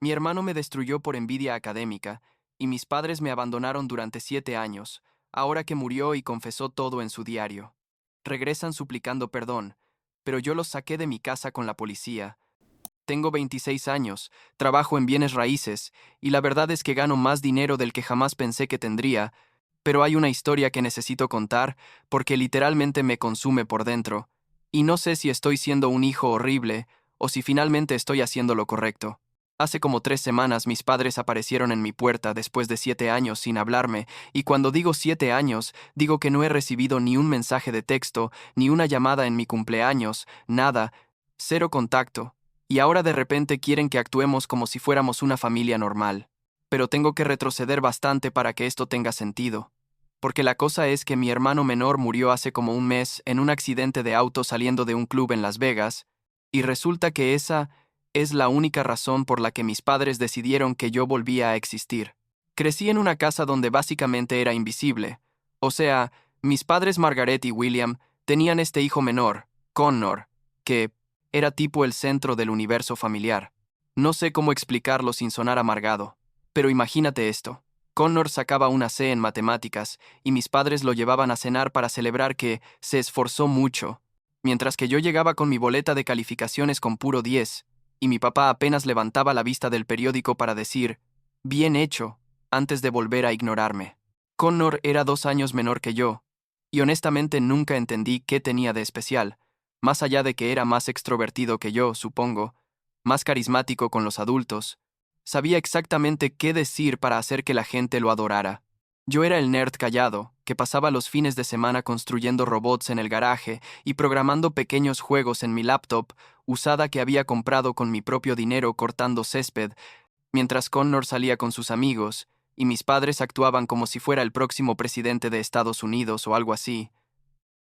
Mi hermano me destruyó por envidia académica, y mis padres me abandonaron durante 7 años, ahora que murió y confesó todo en su diario. Regresan suplicando perdón, pero yo los saqué de mi casa con la policía. Tengo 26 años, trabajo en bienes raíces, y la verdad es que gano más dinero del que jamás pensé que tendría, pero hay una historia que necesito contar porque literalmente me consume por dentro, y no sé si estoy siendo un hijo horrible o si finalmente estoy haciendo lo correcto. Hace como 3 semanas mis padres aparecieron en mi puerta después de 7 años sin hablarme, y cuando digo 7 años, digo que no he recibido ni un mensaje de texto, ni una llamada en mi cumpleaños, nada, cero contacto, y ahora de repente quieren que actuemos como si fuéramos una familia normal. Pero tengo que retroceder bastante para que esto tenga sentido. Porque la cosa es que mi hermano menor murió hace como un mes en un accidente de auto saliendo de un club en Las Vegas, y resulta que esa es la única razón por la que mis padres decidieron que yo volvía a existir. Crecí en una casa donde básicamente era invisible. O sea, mis padres Margaret y William tenían este hijo menor, Connor, que era tipo el centro del universo familiar. No sé cómo explicarlo sin sonar amargado, pero imagínate esto. Connor sacaba una C en matemáticas y mis padres lo llevaban a cenar para celebrar que se esforzó mucho, mientras que yo llegaba con mi boleta de calificaciones con puro 10, y mi papá apenas levantaba la vista del periódico para decir, bien hecho, antes de volver a ignorarme. Connor era 2 años menor que yo, y honestamente nunca entendí qué tenía de especial, más allá de que era más extrovertido que yo, supongo, más carismático con los adultos. Sabía exactamente qué decir para hacer que la gente lo adorara. Yo era el nerd callado, que pasaba los fines de semana construyendo robots en el garaje y programando pequeños juegos en mi laptop, usada que había comprado con mi propio dinero cortando césped, mientras Connor salía con sus amigos, y mis padres actuaban como si fuera el próximo presidente de Estados Unidos o algo así.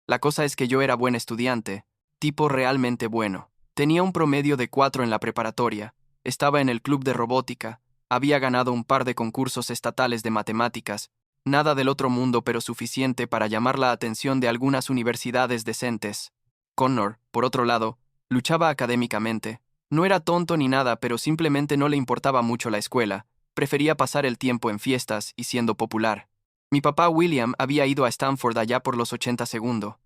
La cosa es que yo era buen estudiante, tipo realmente bueno. Tenía un promedio de 4 en la preparatoria, estaba en el club de robótica, había ganado un par de concursos estatales de matemáticas, nada del otro mundo pero suficiente para llamar la atención de algunas universidades decentes. Connor, por otro lado, luchaba académicamente. No era tonto ni nada, pero simplemente no le importaba mucho la escuela, prefería pasar el tiempo en fiestas y siendo popular. Mi papá William había ido a Stanford allá por los 80 segundos.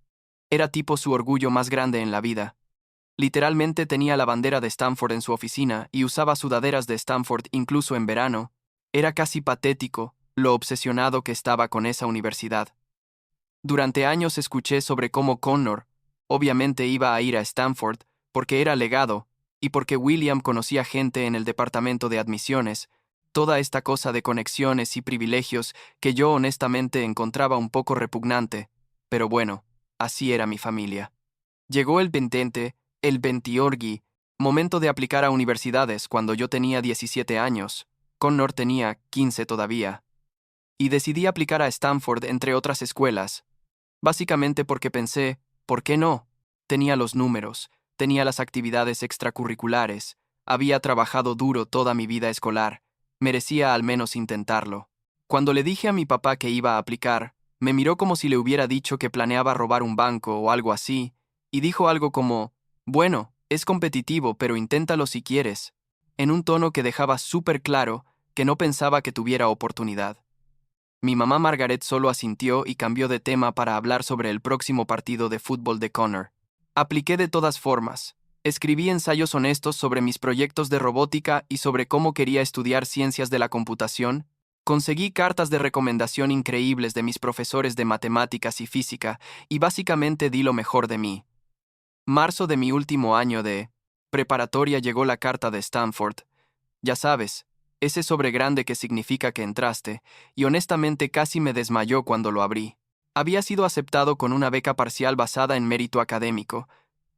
Era tipo su orgullo más grande en la vida. Literalmente tenía la bandera de Stanford en su oficina y usaba sudaderas de Stanford incluso en verano. Era casi patético lo obsesionado que estaba con esa universidad. Durante años escuché sobre cómo Connor, obviamente iba a ir a Stanford, porque era legado, y porque William conocía gente en el departamento de admisiones, toda esta cosa de conexiones y privilegios que yo honestamente encontraba un poco repugnante, pero bueno, así era mi familia. Llegó el ventente, el ventiorgi, momento de aplicar a universidades cuando yo tenía 17 años, Connor tenía 15 todavía, y decidí aplicar a Stanford entre otras escuelas, básicamente porque pensé, ¿por qué no? Tenía los números, tenía las actividades extracurriculares, había trabajado duro toda mi vida escolar, merecía al menos intentarlo. Cuando le dije a mi papá que iba a aplicar, me miró como si le hubiera dicho que planeaba robar un banco o algo así, y dijo algo como, bueno, es competitivo, pero inténtalo si quieres, en un tono que dejaba súper claro que no pensaba que tuviera oportunidad. Mi mamá Margaret solo asintió y cambió de tema para hablar sobre el próximo partido de fútbol de Connor. Apliqué de todas formas. Escribí ensayos honestos sobre mis proyectos de robótica y sobre cómo quería estudiar ciencias de la computación. Conseguí cartas de recomendación increíbles de mis profesores de matemáticas y física, y básicamente di lo mejor de mí. Marzo de mi último año de preparatoria llegó la carta de Stanford. Ya sabes, ese sobre grande que significa que entraste, y honestamente casi me desmayó cuando lo abrí. Había sido aceptado con una beca parcial basada en mérito académico.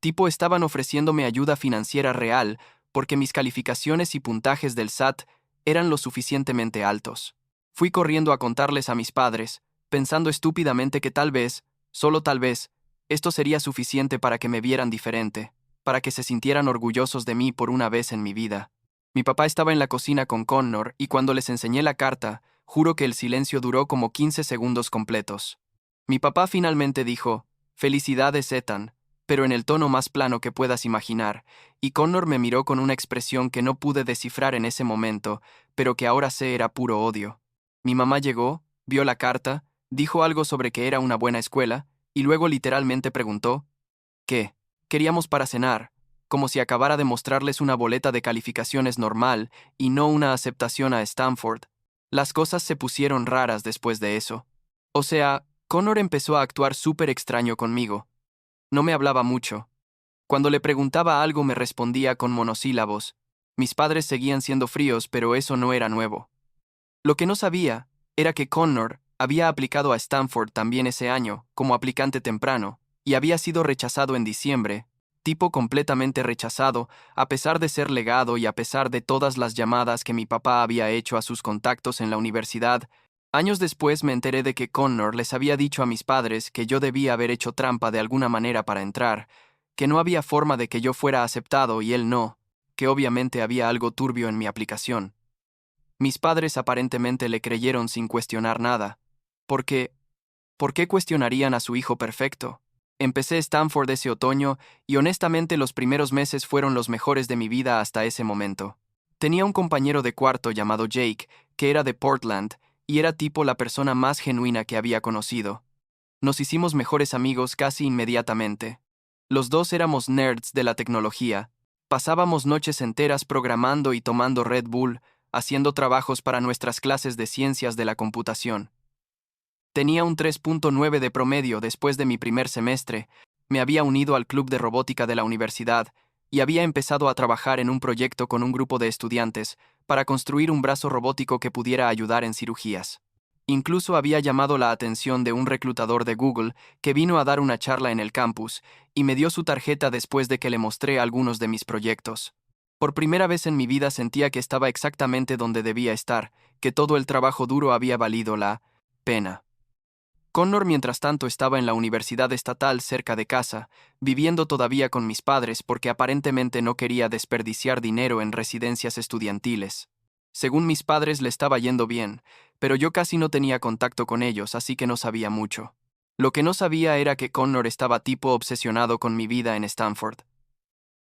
Tipo estaban ofreciéndome ayuda financiera real porque mis calificaciones y puntajes del SAT eran lo suficientemente altos. Fui corriendo a contarles a mis padres, pensando estúpidamente que tal vez, solo tal vez, esto sería suficiente para que me vieran diferente, para que se sintieran orgullosos de mí por una vez en mi vida. Mi papá estaba en la cocina con Connor y cuando les enseñé la carta, juro que el silencio duró como 15 segundos completos. Mi papá finalmente dijo, «Felicidades, Ethan, pero en el tono más plano que puedas imaginar, y Connor me miró con una expresión que no pude descifrar en ese momento, pero que ahora sé era puro odio. Mi mamá llegó, vio la carta, dijo algo sobre que era una buena escuela, y luego literalmente preguntó, ¿qué? Queríamos para cenar, como si acabara de mostrarles una boleta de calificaciones normal y no una aceptación a Stanford. Las cosas se pusieron raras después de eso. O sea, Connor empezó a actuar súper extraño conmigo. No me hablaba mucho. Cuando le preguntaba algo me respondía con monosílabos. Mis padres seguían siendo fríos, pero eso no era nuevo. Lo que no sabía era que Connor había aplicado a Stanford también ese año, como aplicante temprano, y había sido rechazado en diciembre, tipo completamente rechazado, a pesar de ser legado y a pesar de todas las llamadas que mi papá había hecho a sus contactos en la universidad. Años después me enteré de que Connor les había dicho a mis padres que yo debía haber hecho trampa de alguna manera para entrar, que no había forma de que yo fuera aceptado y él no, que obviamente había algo turbio en mi aplicación. Mis padres aparentemente le creyeron sin cuestionar nada. Porque, ¿por qué cuestionarían a su hijo perfecto? Empecé Stanford ese otoño y honestamente los primeros meses fueron los mejores de mi vida hasta ese momento. Tenía un compañero de cuarto llamado Jake, que era de Portland, y era tipo la persona más genuina que había conocido. Nos hicimos mejores amigos casi inmediatamente. Los dos éramos nerds de la tecnología. Pasábamos noches enteras programando y tomando Red Bull, haciendo trabajos para nuestras clases de ciencias de la computación. Tenía un 3.9 de promedio después de mi primer semestre, me había unido al club de robótica de la universidad y había empezado a trabajar en un proyecto con un grupo de estudiantes para construir un brazo robótico que pudiera ayudar en cirugías. Incluso había llamado la atención de un reclutador de Google que vino a dar una charla en el campus y me dio su tarjeta después de que le mostré algunos de mis proyectos. Por primera vez en mi vida sentía que estaba exactamente donde debía estar, que todo el trabajo duro había valido la pena. Connor, mientras tanto, estaba en la universidad estatal cerca de casa, viviendo todavía con mis padres porque aparentemente no quería desperdiciar dinero en residencias estudiantiles. Según mis padres le estaba yendo bien, pero yo casi no tenía contacto con ellos, así que no sabía mucho. Lo que no sabía era que Connor estaba tipo obsesionado con mi vida en Stanford.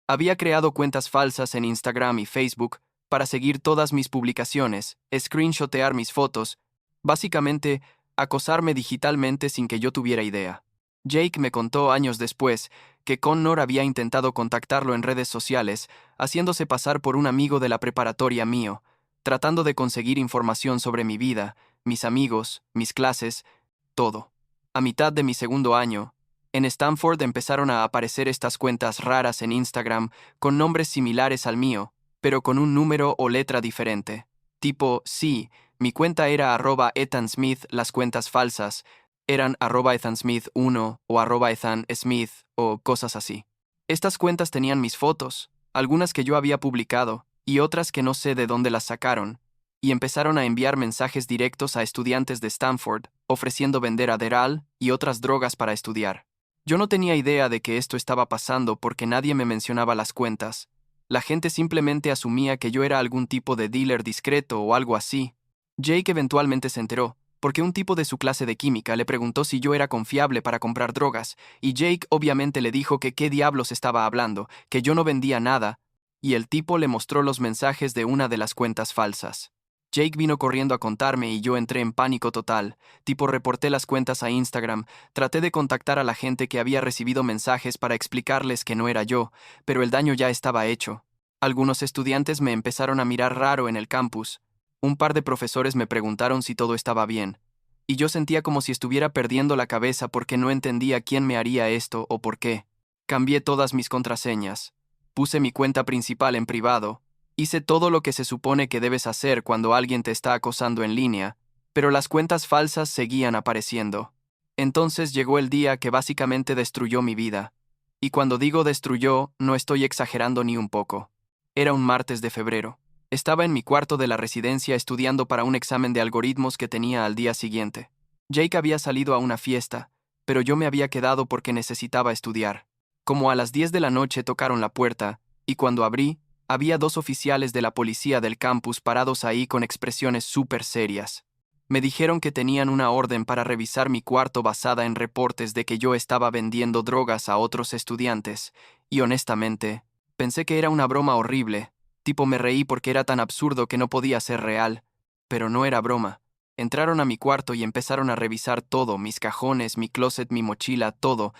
Había creado cuentas falsas en Instagram y Facebook para seguir todas mis publicaciones, screenshotear mis fotos, básicamente acosarme digitalmente sin que yo tuviera idea. Jake me contó años después que Connor había intentado contactarlo en redes sociales, haciéndose pasar por un amigo de la preparatoria mío, tratando de conseguir información sobre mi vida, mis amigos, mis clases, todo. A mitad de mi segundo año, en Stanford empezaron a aparecer estas cuentas raras en Instagram con nombres similares al mío, pero con un número o letra diferente. Tipo, sí, mi cuenta era @EthanSmith, las cuentas falsas eran @EthanSmith1 o @EthanSmith o cosas así. Estas cuentas tenían mis fotos, algunas que yo había publicado y otras que no sé de dónde las sacaron, y empezaron a enviar mensajes directos a estudiantes de Stanford, ofreciendo vender Adderall y otras drogas para estudiar. Yo no tenía idea de que esto estaba pasando porque nadie me mencionaba las cuentas. La gente simplemente asumía que yo era algún tipo de dealer discreto o algo así. Jake eventualmente se enteró, porque un tipo de su clase de química le preguntó si yo era confiable para comprar drogas, y Jake obviamente le dijo que qué diablos estaba hablando, que yo no vendía nada, y el tipo le mostró los mensajes de una de las cuentas falsas. Jake vino corriendo a contarme y yo entré en pánico total, tipo reporté las cuentas a Instagram, traté de contactar a la gente que había recibido mensajes para explicarles que no era yo, pero el daño ya estaba hecho. Algunos estudiantes me empezaron a mirar raro en el campus. Un par de profesores me preguntaron si todo estaba bien, y yo sentía como si estuviera perdiendo la cabeza porque no entendía quién me haría esto o por qué. Cambié todas mis contraseñas. Puse mi cuenta principal en privado. Hice todo lo que se supone que debes hacer cuando alguien te está acosando en línea, pero las cuentas falsas seguían apareciendo. Entonces llegó el día que básicamente destruyó mi vida. Y cuando digo destruyó, no estoy exagerando ni un poco. Era un martes de febrero. Estaba en mi cuarto de la residencia estudiando para un examen de algoritmos que tenía al día siguiente. Jake había salido a una fiesta, pero yo me había quedado porque necesitaba estudiar. Como a las 10 de la noche tocaron la puerta, y cuando abrí, había dos oficiales de la policía del campus parados ahí con expresiones súper serias. Me dijeron que tenían una orden para revisar mi cuarto basada en reportes de que yo estaba vendiendo drogas a otros estudiantes, y honestamente, pensé que era una broma horrible. Tipo me reí porque era tan absurdo que no podía ser real. Pero no era broma. Entraron a mi cuarto y empezaron a revisar todo, mis cajones, mi closet, mi mochila, todo,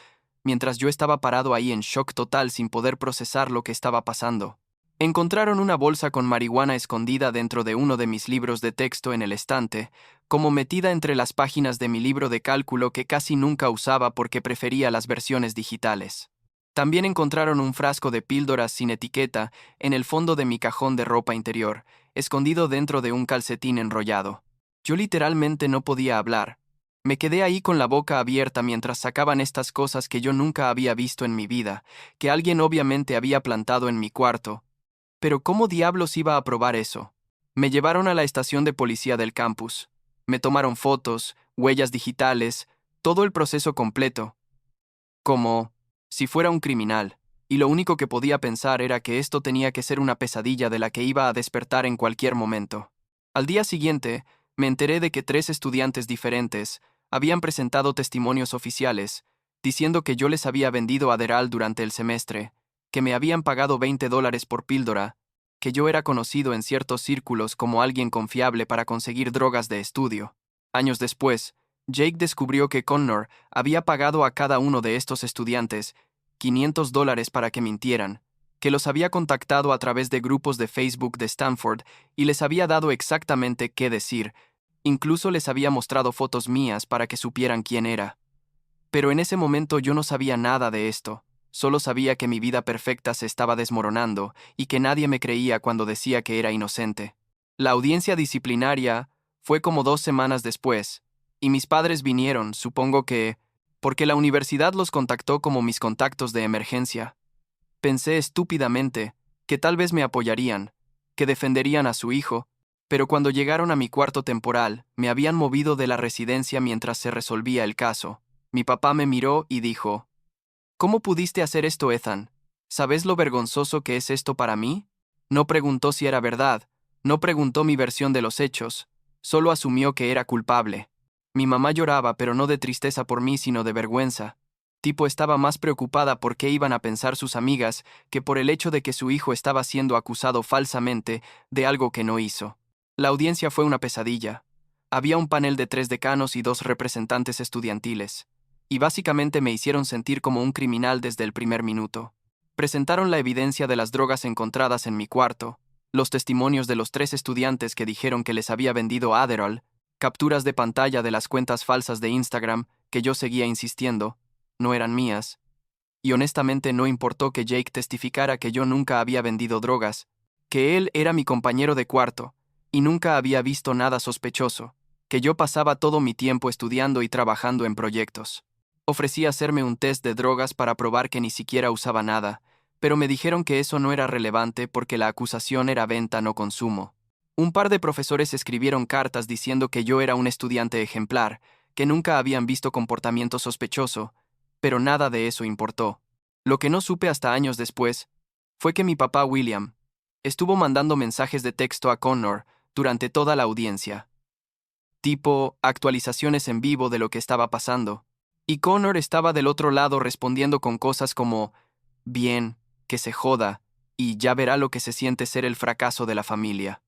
mientras yo estaba parado ahí en shock total sin poder procesar lo que estaba pasando. Encontraron una bolsa con marihuana escondida dentro de uno de mis libros de texto en el estante, como metida entre las páginas de mi libro de cálculo que casi nunca usaba porque prefería las versiones digitales. También encontraron un frasco de píldoras sin etiqueta en el fondo de mi cajón de ropa interior, escondido dentro de un calcetín enrollado. Yo literalmente no podía hablar. Me quedé ahí con la boca abierta mientras sacaban estas cosas que yo nunca había visto en mi vida, que alguien obviamente había plantado en mi cuarto. Pero ¿cómo diablos iba a probar eso? Me llevaron a la estación de policía del campus. Me tomaron fotos, huellas digitales, todo el proceso completo. Como si fuera un criminal, y lo único que podía pensar era que esto tenía que ser una pesadilla de la que iba a despertar en cualquier momento. Al día siguiente, me enteré de que 3 estudiantes diferentes habían presentado testimonios oficiales, diciendo que yo les había vendido Adderall durante el semestre, que me habían pagado $20 por píldora, que yo era conocido en ciertos círculos como alguien confiable para conseguir drogas de estudio. Años después, Jake descubrió que Connor había pagado a cada uno de estos estudiantes $500 para que mintieran, que los había contactado a través de grupos de Facebook de Stanford y les había dado exactamente qué decir, incluso les había mostrado fotos mías para que supieran quién era. Pero en ese momento yo no sabía nada de esto, solo sabía que mi vida perfecta se estaba desmoronando y que nadie me creía cuando decía que era inocente. La audiencia disciplinaria fue como 2 semanas después, y mis padres vinieron, supongo que, porque la universidad los contactó como mis contactos de emergencia. Pensé estúpidamente que tal vez me apoyarían, que defenderían a su hijo, pero cuando llegaron a mi cuarto temporal, me habían movido de la residencia mientras se resolvía el caso. Mi papá me miró y dijo: ¿Cómo pudiste hacer esto, Ethan? ¿Sabes lo vergonzoso que es esto para mí? No preguntó si era verdad, no preguntó mi versión de los hechos, solo asumió que era culpable. Mi mamá lloraba, pero no de tristeza por mí, sino de vergüenza. Tipo estaba más preocupada por qué iban a pensar sus amigas que por el hecho de que su hijo estaba siendo acusado falsamente de algo que no hizo. La audiencia fue una pesadilla. Había un panel de 3 decanos y 2 representantes estudiantiles, y básicamente me hicieron sentir como un criminal desde el primer minuto. Presentaron la evidencia de las drogas encontradas en mi cuarto, los testimonios de los 3 estudiantes que dijeron que les había vendido Adderall, capturas de pantalla de las cuentas falsas de Instagram que yo seguía insistiendo no eran mías, y honestamente no importó que Jake testificara que yo nunca había vendido drogas, que él era mi compañero de cuarto, y nunca había visto nada sospechoso, que yo pasaba todo mi tiempo estudiando y trabajando en proyectos. Ofrecí hacerme un test de drogas para probar que ni siquiera usaba nada, pero me dijeron que eso no era relevante porque la acusación era venta, no consumo. Un par de profesores escribieron cartas diciendo que yo era un estudiante ejemplar, que nunca habían visto comportamiento sospechoso, pero nada de eso importó. Lo que no supe hasta años después fue que mi papá William estuvo mandando mensajes de texto a Connor durante toda la audiencia, tipo actualizaciones en vivo de lo que estaba pasando. Y Connor estaba del otro lado respondiendo con cosas como, bien, que se joda, y ya verá lo que se siente ser el fracaso de la familia.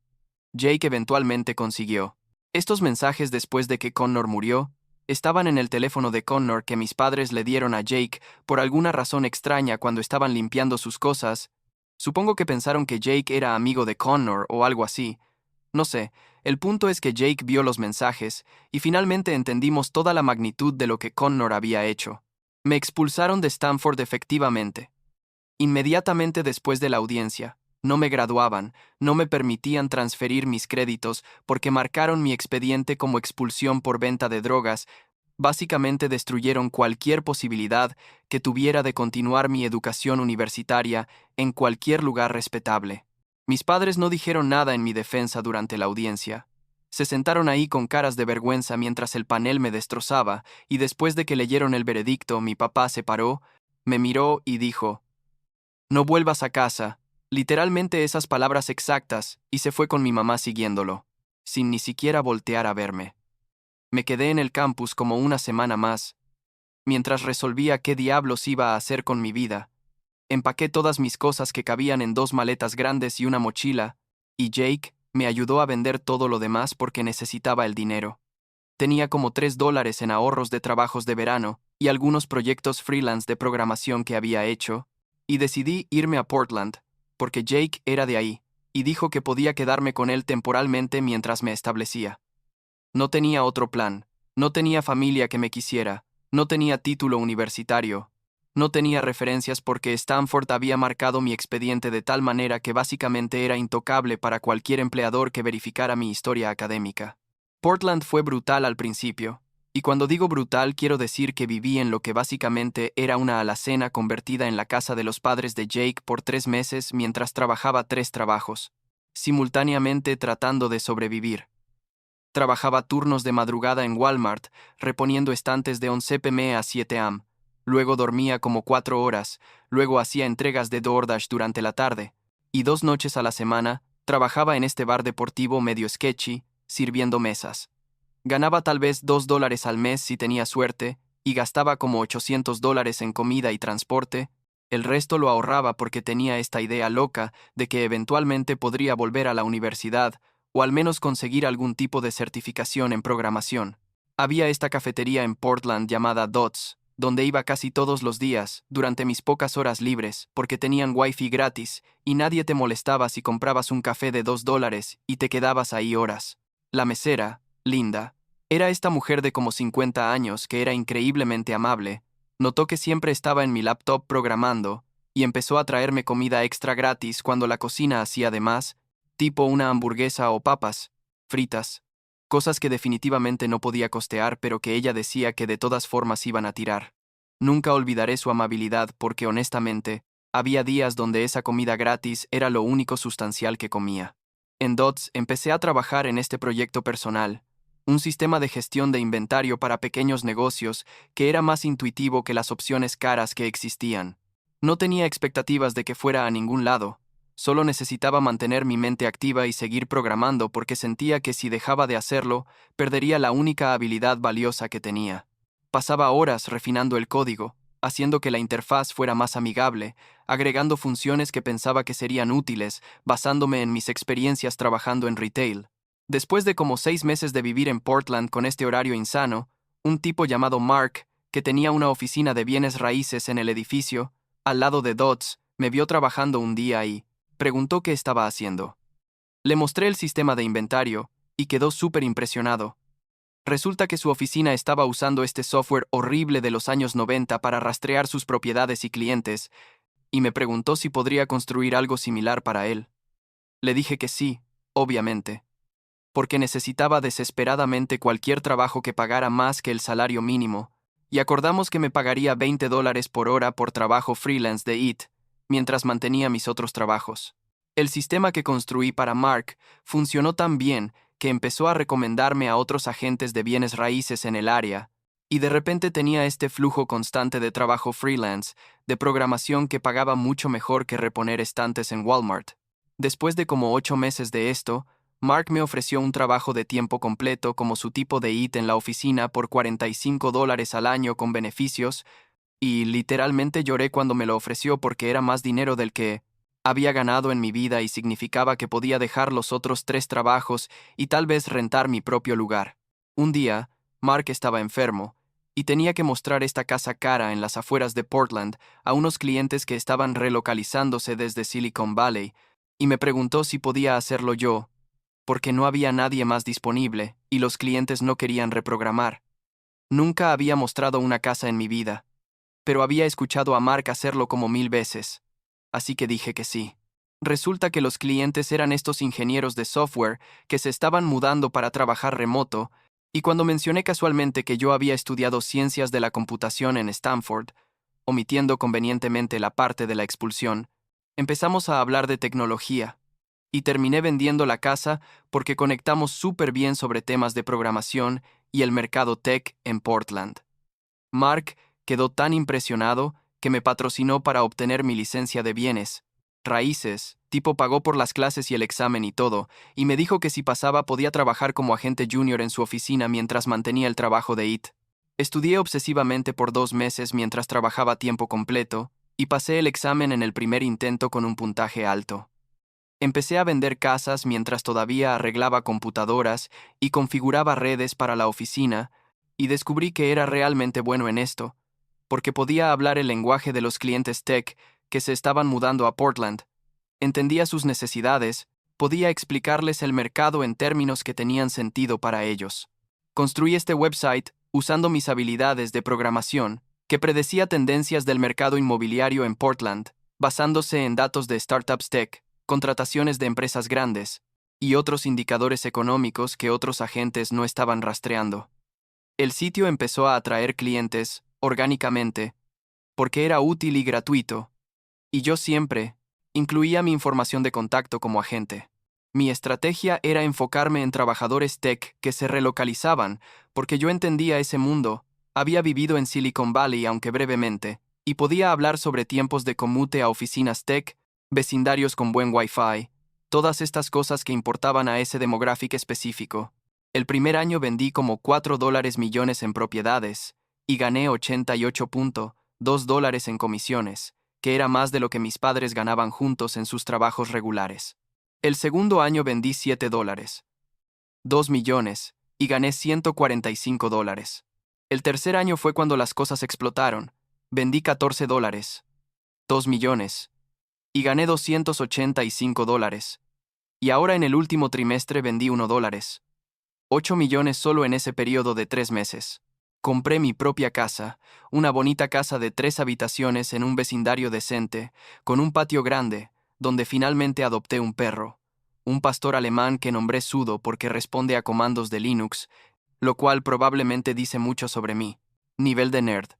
Jake eventualmente consiguió. Estos mensajes después de que Connor murió estaban en el teléfono de Connor que mis padres le dieron a Jake por alguna razón extraña cuando estaban limpiando sus cosas. Supongo que pensaron que Jake era amigo de Connor o algo así. No sé, el punto es que Jake vio los mensajes y finalmente entendimos toda la magnitud de lo que Connor había hecho. Me expulsaron de Stanford efectivamente. Inmediatamente después de la audiencia, no me graduaban, no me permitían transferir mis créditos porque marcaron mi expediente como expulsión por venta de drogas. Básicamente destruyeron cualquier posibilidad que tuviera de continuar mi educación universitaria en cualquier lugar respetable. Mis padres no dijeron nada en mi defensa durante la audiencia. Se sentaron ahí con caras de vergüenza mientras el panel me destrozaba, y después de que leyeron el veredicto, mi papá se paró, me miró y dijo: «No vuelvas a casa», literalmente esas palabras exactas, y se fue con mi mamá siguiéndolo, sin ni siquiera voltear a verme. Me quedé en el campus como una semana más, mientras resolvía qué diablos iba a hacer con mi vida. Empaqué todas mis cosas que cabían en 2 maletas grandes y una mochila, y Jake me ayudó a vender todo lo demás porque necesitaba el dinero. Tenía como $3 en ahorros de trabajos de verano y algunos proyectos freelance de programación que había hecho, y decidí irme a Portland, porque Jake era de ahí, y dijo que podía quedarme con él temporalmente mientras me establecía. No tenía otro plan, no tenía familia que me quisiera, no tenía título universitario, no tenía referencias porque Stanford había marcado mi expediente de tal manera que básicamente era intocable para cualquier empleador que verificara mi historia académica. Portland fue brutal al principio, y cuando digo brutal quiero decir que viví en lo que básicamente era una alacena convertida en la casa de los padres de Jake por 3 meses mientras trabajaba 3 trabajos, simultáneamente tratando de sobrevivir. Trabajaba turnos de madrugada en Walmart, reponiendo estantes de 11 p.m. a 7 a.m. Luego dormía como 4 horas, luego hacía entregas de DoorDash durante la tarde, y 2 noches a la semana trabajaba en este bar deportivo medio sketchy, sirviendo mesas. Ganaba tal vez $2 al mes si tenía suerte, y gastaba como $800 en comida y transporte. El resto lo ahorraba porque tenía esta idea loca de que eventualmente podría volver a la universidad, o al menos conseguir algún tipo de certificación en programación. Había esta cafetería en Portland llamada Dots, donde iba casi todos los días, durante mis pocas horas libres, porque tenían wifi gratis, y nadie te molestaba si comprabas un café de $2 y te quedabas ahí horas. La mesera, Linda, era esta mujer de como 50 años que era increíblemente amable. Notó que siempre estaba en mi laptop programando, y empezó a traerme comida extra gratis cuando la cocina hacía de más, tipo una hamburguesa o papas fritas, cosas que definitivamente no podía costear pero que ella decía que de todas formas iban a tirar. Nunca olvidaré su amabilidad porque honestamente, había días donde esa comida gratis era lo único sustancial que comía. En Dots empecé a trabajar en este proyecto personal, un sistema de gestión de inventario para pequeños negocios que era más intuitivo que las opciones caras que existían. No tenía expectativas de que fuera a ningún lado. Solo necesitaba mantener mi mente activa y seguir programando porque sentía que si dejaba de hacerlo, perdería la única habilidad valiosa que tenía. Pasaba horas refinando el código, haciendo que la interfaz fuera más amigable, agregando funciones que pensaba que serían útiles, basándome en mis experiencias trabajando en retail. Después de como 6 meses de vivir en Portland con este horario insano, un tipo llamado Mark, que tenía una oficina de bienes raíces en el edificio, al lado de Dots, me vio trabajando un día y preguntó qué estaba haciendo. Le mostré el sistema de inventario, y quedó súper impresionado. Resulta que su oficina estaba usando este software horrible de los años 90 para rastrear sus propiedades y clientes, y me preguntó si podría construir algo similar para él. Le dije que sí, obviamente, porque necesitaba desesperadamente cualquier trabajo que pagara más que el salario mínimo, y acordamos que me pagaría $20 por hora por trabajo freelance de IT, mientras mantenía mis otros trabajos. El sistema que construí para Mark funcionó tan bien que empezó a recomendarme a otros agentes de bienes raíces en el área, y de repente tenía este flujo constante de trabajo freelance, de programación que pagaba mucho mejor que reponer estantes en Walmart. Después de como 8 meses de esto, Mark me ofreció un trabajo de tiempo completo como su tipo de IT en la oficina por $45 al año con beneficios, y literalmente lloré cuando me lo ofreció porque era más dinero del que había ganado en mi vida y significaba que podía dejar los otros 3 trabajos y tal vez rentar mi propio lugar. Un día, Mark estaba enfermo, y tenía que mostrar esta casa cara en las afueras de Portland a unos clientes que estaban relocalizándose desde Silicon Valley, y me preguntó si podía hacerlo yo, porque no había nadie más disponible y los clientes no querían reprogramar. Nunca había mostrado una casa en mi vida, pero había escuchado a Mark hacerlo como 1000 veces, así que dije que sí. Resulta que los clientes eran estos ingenieros de software que se estaban mudando para trabajar remoto, y cuando mencioné casualmente que yo había estudiado ciencias de la computación en Stanford, omitiendo convenientemente la parte de la expulsión, empezamos a hablar de tecnología, y terminé vendiendo la casa porque conectamos súper bien sobre temas de programación y el mercado tech en Portland. Mark quedó tan impresionado que me patrocinó para obtener mi licencia de bienes, Raíces, tipo pagó por las clases y el examen y todo, y me dijo que si pasaba podía trabajar como agente junior en su oficina mientras mantenía el trabajo de IT. Estudié obsesivamente por 2 meses mientras trabajaba a tiempo completo, y pasé el examen en el primer intento con un puntaje alto. Empecé a vender casas mientras todavía arreglaba computadoras y configuraba redes para la oficina, y descubrí que era realmente bueno en esto, porque podía hablar el lenguaje de los clientes tech que se estaban mudando a Portland. Entendía sus necesidades, podía explicarles el mercado en términos que tenían sentido para ellos. Construí este website usando mis habilidades de programación, que predecía tendencias del mercado inmobiliario en Portland, basándose en datos de startups tech, contrataciones de empresas grandes y otros indicadores económicos que otros agentes no estaban rastreando. El sitio empezó a atraer clientes, orgánicamente, porque era útil y gratuito, y yo siempre incluía mi información de contacto como agente. Mi estrategia era enfocarme en trabajadores tech que se relocalizaban, porque yo entendía ese mundo, había vivido en Silicon Valley aunque brevemente, y podía hablar sobre tiempos de comute a oficinas tech, vecindarios con buen Wi-Fi, todas estas cosas que importaban a ese demográfico específico. El primer año vendí como $4 millones en propiedades, y gané $88.2 en comisiones, que era más de lo que mis padres ganaban juntos en sus trabajos regulares. El segundo año vendí $7, 2 millones, y gané $145. El tercer año fue cuando las cosas explotaron. Vendí $14, 2 millones, y gané $285. Y ahora en el último trimestre vendí $1, 8 millones solo en ese periodo de 3 meses. Compré mi propia casa, una bonita casa de 3 habitaciones en un vecindario decente, con un patio grande, donde finalmente adopté un perro, un pastor alemán que nombré Sudo porque responde a comandos de Linux, lo cual probablemente dice mucho sobre mí. Nivel de nerd.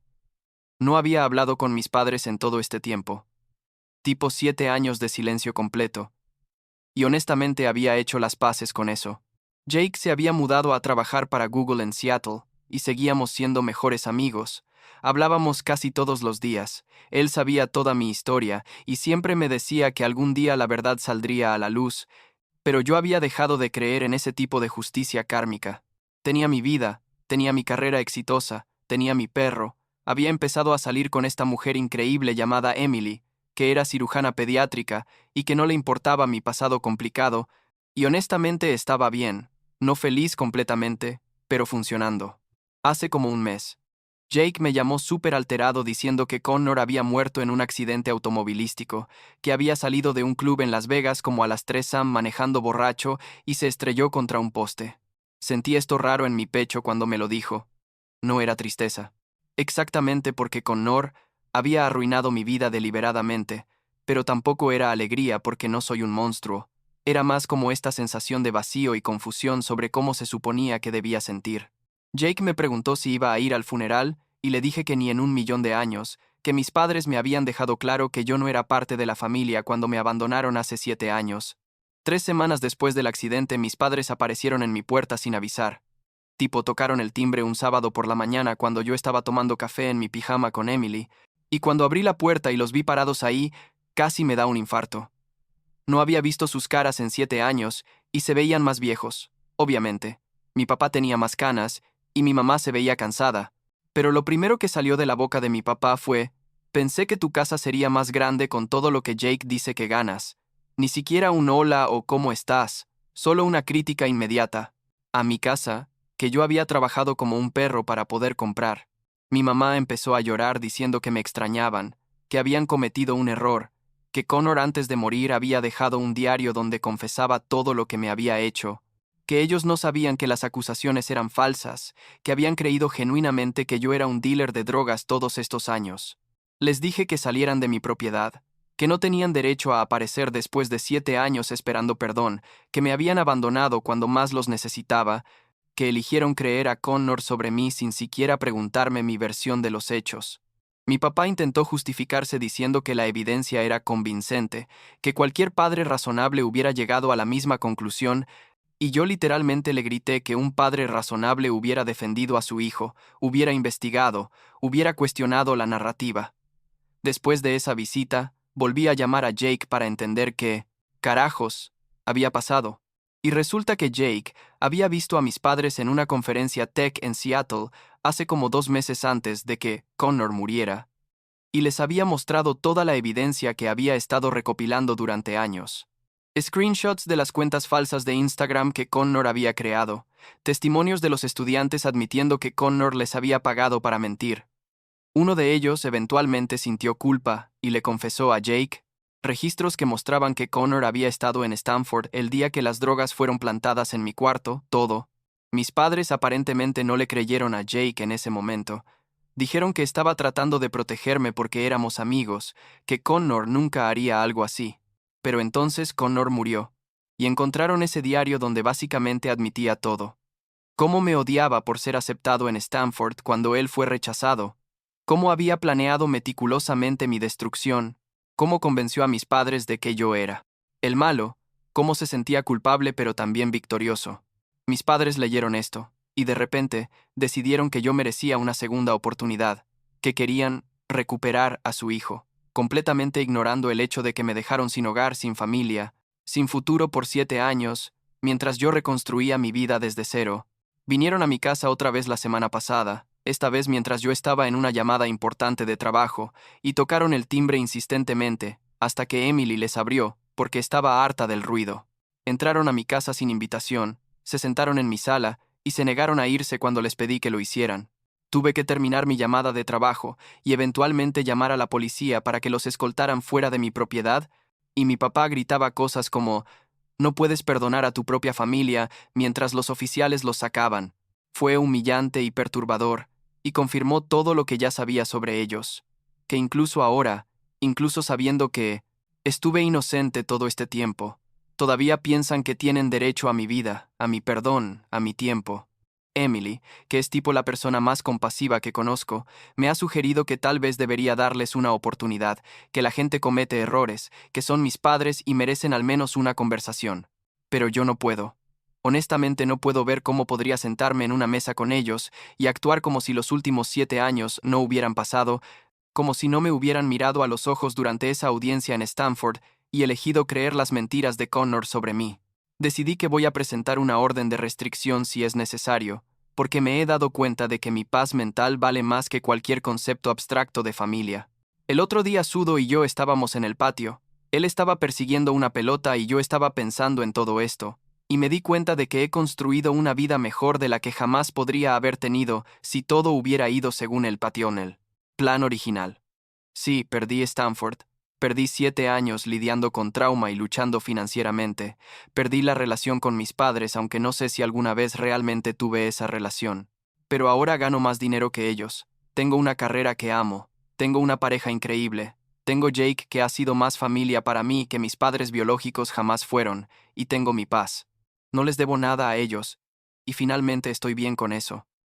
No había hablado con mis padres en todo este tiempo. Tipo 7 años de silencio completo. Y honestamente había hecho las paces con eso. Jake se había mudado a trabajar para Google en Seattle, y seguíamos siendo mejores amigos. Hablábamos casi todos los días. Él sabía toda mi historia, y siempre me decía que algún día la verdad saldría a la luz, pero yo había dejado de creer en ese tipo de justicia kármica. Tenía mi vida, tenía mi carrera exitosa, tenía mi perro, había empezado a salir con esta mujer increíble llamada Emily, que era cirujana pediátrica y que no le importaba mi pasado complicado, y honestamente estaba bien, no feliz completamente, pero funcionando. Hace como un mes, Jake me llamó súper alterado diciendo que Connor había muerto en un accidente automovilístico, que había salido de un club en Las Vegas como a las 3 a.m. manejando borracho y se estrelló contra un poste. Sentí esto raro en mi pecho cuando me lo dijo. No era tristeza. Exactamente porque Connor había arruinado mi vida deliberadamente, pero tampoco era alegría porque no soy un monstruo. Era más como esta sensación de vacío y confusión sobre cómo se suponía que debía sentir. Jake me preguntó si iba a ir al funeral, y le dije que ni en 1 millón de años, que mis padres me habían dejado claro que yo no era parte de la familia cuando me abandonaron hace 7 años. 3 semanas después del accidente, mis padres aparecieron en mi puerta sin avisar. Tipo tocaron el timbre un sábado por la mañana cuando yo estaba tomando café en mi pijama con Emily, y cuando abrí la puerta y los vi parados ahí, casi me da un infarto. No había visto sus caras en 7 años, y se veían más viejos, obviamente. Mi papá tenía más canas, y mi mamá se veía cansada. Pero lo primero que salió de la boca de mi papá fue: pensé que tu casa sería más grande con todo lo que Jake dice que ganas. Ni siquiera un hola o cómo estás, solo una crítica inmediata. A mi casa, que yo había trabajado como un perro para poder comprar. Mi mamá empezó a llorar diciendo que me extrañaban, que habían cometido un error, que Connor antes de morir había dejado un diario donde confesaba todo lo que me había hecho, que ellos no sabían que las acusaciones eran falsas, que habían creído genuinamente que yo era un dealer de drogas todos estos años. Les dije que salieran de mi propiedad, que no tenían derecho a aparecer después de 7 años esperando perdón, que me habían abandonado cuando más los necesitaba, que eligieron creer a Connor sobre mí sin siquiera preguntarme mi versión de los hechos. Mi papá intentó justificarse diciendo que la evidencia era convincente, que cualquier padre razonable hubiera llegado a la misma conclusión, y yo literalmente le grité que un padre razonable hubiera defendido a su hijo, hubiera investigado, hubiera cuestionado la narrativa. Después de esa visita, volví a llamar a Jake para entender qué, carajos, había pasado. Y resulta que Jake había visto a mis padres en una conferencia tech en Seattle hace como 2 meses antes de que Connor muriera, y les había mostrado toda la evidencia que había estado recopilando durante años. Screenshots de las cuentas falsas de Instagram que Connor había creado, testimonios de los estudiantes admitiendo que Connor les había pagado para mentir. Uno de ellos eventualmente sintió culpa y le confesó a Jake, registros que mostraban que Connor había estado en Stanford el día que las drogas fueron plantadas en mi cuarto, todo. Mis padres aparentemente no le creyeron a Jake en ese momento. Dijeron que estaba tratando de protegerme porque éramos amigos, que Connor nunca haría algo así. Pero entonces Connor murió, y encontraron ese diario donde básicamente admitía todo. Cómo me odiaba por ser aceptado en Stanford cuando él fue rechazado. Cómo había planeado meticulosamente mi destrucción. Cómo convenció a mis padres de que yo era el malo. Cómo se sentía culpable pero también victorioso. Mis padres leyeron esto, y de repente decidieron que yo merecía una segunda oportunidad, que querían recuperar a su hijo, completamente ignorando el hecho de que me dejaron sin hogar, sin familia, sin futuro por 7 años, mientras yo reconstruía mi vida desde cero. Vinieron a mi casa otra vez la semana pasada, esta vez mientras yo estaba en una llamada importante de trabajo, y tocaron el timbre insistentemente, hasta que Emily les abrió, porque estaba harta del ruido. Entraron a mi casa sin invitación, se sentaron en mi sala, y se negaron a irse cuando les pedí que lo hicieran. Tuve que terminar mi llamada de trabajo, y eventualmente llamar a la policía para que los escoltaran fuera de mi propiedad, y mi papá gritaba cosas como, no puedes perdonar a tu propia familia mientras los oficiales los sacaban. Fue humillante y perturbador, y confirmó todo lo que ya sabía sobre ellos. Que incluso ahora, incluso sabiendo que estuve inocente todo este tiempo, todavía piensan que tienen derecho a mi vida, a mi perdón, a mi tiempo. Emily, que es tipo la persona más compasiva que conozco, me ha sugerido que tal vez debería darles una oportunidad, que la gente comete errores, que son mis padres y merecen al menos una conversación. Pero yo no puedo. Honestamente no puedo ver cómo podría sentarme en una mesa con ellos y actuar como si los últimos 7 años no hubieran pasado, como si no me hubieran mirado a los ojos durante esa audiencia en Stanford y elegido creer las mentiras de Connor sobre mí. Decidí que voy a presentar una orden de restricción si es necesario, porque me he dado cuenta de que mi paz mental vale más que cualquier concepto abstracto de familia. El otro día Sudo y yo estábamos en el patio. Él estaba persiguiendo una pelota y yo estaba pensando en todo esto, y me di cuenta de que he construido una vida mejor de la que jamás podría haber tenido si todo hubiera ido según el pationel plan original. Sí, perdí Stanford. Perdí 7 años lidiando con trauma y luchando financieramente. Perdí la relación con mis padres, aunque no sé si alguna vez realmente tuve esa relación. Pero ahora gano más dinero que ellos. Tengo una carrera que amo. Tengo una pareja increíble. Tengo Jake, que ha sido más familia para mí que mis padres biológicos jamás fueron, y tengo mi paz. No les debo nada a ellos, y finalmente estoy bien con eso.